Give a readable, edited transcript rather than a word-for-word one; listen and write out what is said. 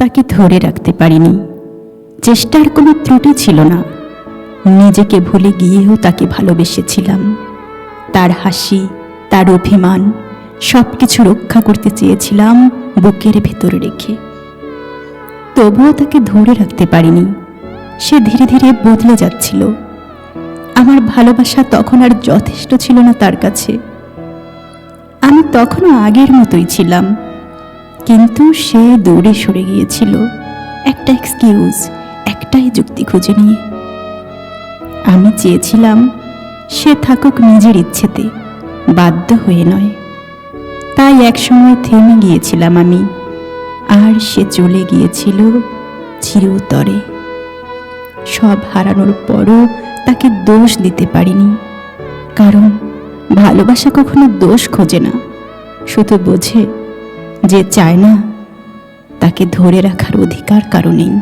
তাকে ধরে রাখতে পারিনি। চেষ্টার কোনো ত্রুটি ছিল না। নিজেকে ভুলে গিয়েও তাকে ভালোবেসেছিলাম। তার হাসি, তার অভিমান সব কিছু রক্ষা করতে চেয়েছিলাম বুকের ভেতরে রেখে। তবুও তাকে ধরে রাখতে পারিনি। সে ধীরে ধীরে বদলে যাচ্ছিল। আমার ভালোবাসা তখন আর যথেষ্ট ছিল না তার কাছে। আমি তখনও আগের মতোই ছিলাম, কিন্তু সে দূরে সরে গিয়েছিল একটা এক্সকিউজ, একটাই যুক্তি খুঁজে নিয়ে। আমি চেয়েছিলাম সে থাকুক নিজের ইচ্ছেতে, বাধ্য হয়ে নয়। তাই একসময় থেমে গিয়েছিলাম আমি, আর সে চলে গিয়েছিল চিরতরে। সব হারানোর পরও তাকে দোষ দিতে পারিনি, কারণ ভালোবাসা কখনো দোষ খোঁজে না, শুধু বোঝে যে চায় না তাকে ধরে রাখার অধিকার কারো নেই।